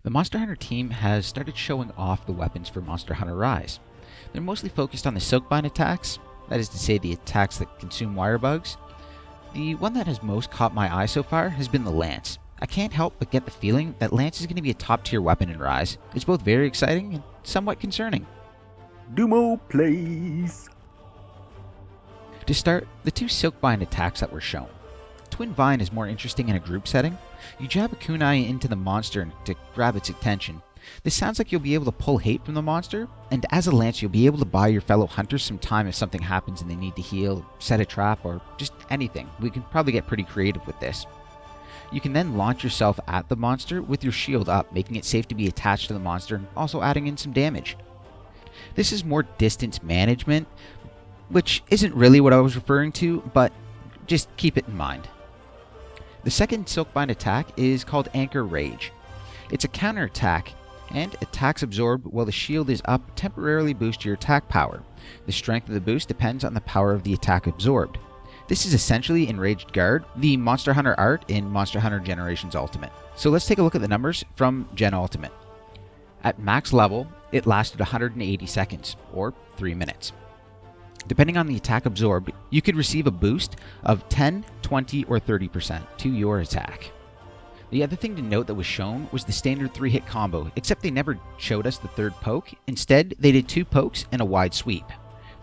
The Monster Hunter team has started showing off the weapons for Monster Hunter Rise. They're mostly focused on the Silkbind attacks, that is to say the attacks that consume wire bugs. The one that has most caught my eye so far has been the Lance. I can't help but get the feeling that Lance is going to be a top tier weapon in Rise. It's both very exciting and somewhat concerning. Dumo plays. To start, the two Silkbind attacks that were shown. Twin Vine is more interesting in a group setting. You jab a kunai into the monster to grab its attention. This sounds like you'll be able to pull hate from the monster, and as a lance you'll be able to buy your fellow hunters some time if something happens and they need to heal, set a trap, or just anything. We can probably get pretty creative with this. You can then launch yourself at the monster with your shield up, making it safe to be attached to the monster and also adding in some damage. This is more distance management, which isn't really what I was referring to, but just keep it in mind. The second Silkbind attack is called Anchor Rage. It's a counter attack, and attacks absorbed while the shield is up temporarily boost your attack power. The strength of the boost depends on the power of the attack absorbed. This is essentially Enraged Guard, the Monster Hunter art in Monster Hunter Generations Ultimate. So let's take a look at the numbers from Gen Ultimate. At max level, it lasted 180 seconds, or 3 minutes. Depending on the attack absorbed, you could receive a boost of 10, 20, or 30% to your attack. The other thing to note that was shown was the standard 3-hit combo, except they never showed us the third poke. Instead, they did 2 pokes and a wide sweep.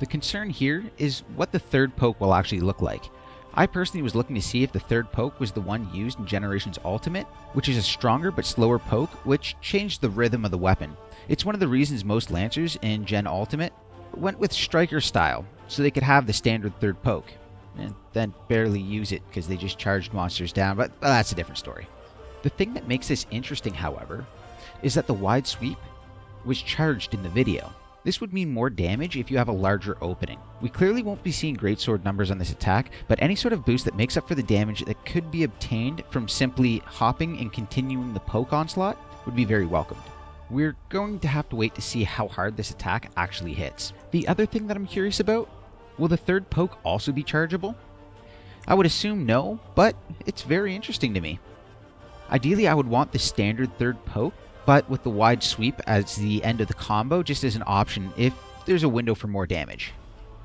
The concern here is what the third poke will actually look like. I personally was looking to see if the third poke was the one used in Generations Ultimate, which is a stronger but slower poke, which changed the rhythm of the weapon. It's one of the reasons most Lancers in Gen Ultimate went with Striker style, so they could have the standard third poke, and then barely use it because they just charged monsters down, but that's a different story. The thing that makes this interesting, however, is that the wide sweep was charged in the video. This would mean more damage if you have a larger opening. We clearly won't be seeing greatsword numbers on this attack, but any sort of boost that makes up for the damage that could be obtained from simply hopping and continuing the poke onslaught would be very welcomed. We're going to have to wait to see how hard this attack actually hits. The other thing that I'm curious about, will the third poke also be chargeable? I would assume no, but it's very interesting to me. Ideally, I would want the standard third poke, but with the wide sweep as the end of the combo just as an option if there's a window for more damage.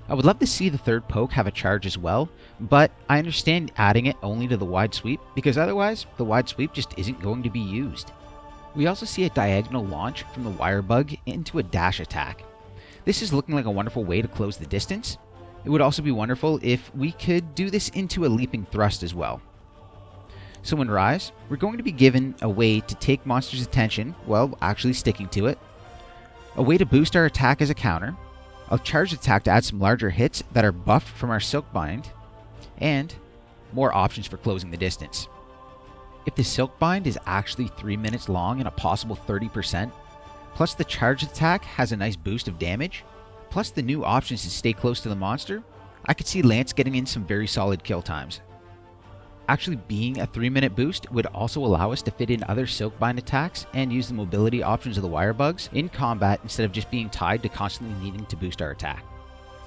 I would love to see the third poke have a charge as well, but I understand adding it only to the wide sweep because otherwise the wide sweep just isn't going to be used. We also see a diagonal launch from the wire bug into a dash attack. This is looking like a wonderful way to close the distance. It would also be wonderful if we could do this into a leaping thrust as well. So in Rise, we're going to be given a way to take monsters' attention while actually sticking to it, a way to boost our attack as a counter, a charged attack to add some larger hits that are buffed from our Silkbind, and more options for closing the distance. If the Silkbind is actually 3 minutes long and a possible 30%, plus the charged attack has a nice boost of damage, plus the new options to stay close to the monster, I could see Lance getting in some very solid kill times. Actually being a 3-minute boost would also allow us to fit in other Silkbind attacks and use the mobility options of the wire bugs in combat instead of just being tied to constantly needing to boost our attack.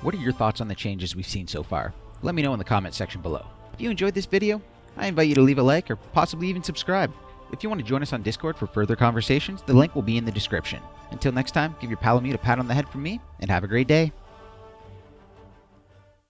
What are your thoughts on the changes we've seen so far? Let me know in the comment section below. If you enjoyed this video, I invite you to leave a like or possibly even subscribe. If you want to join us on Discord for further conversations, the link will be in the description. Until next time, give your Palamute a pat on the head from me, and have a great day.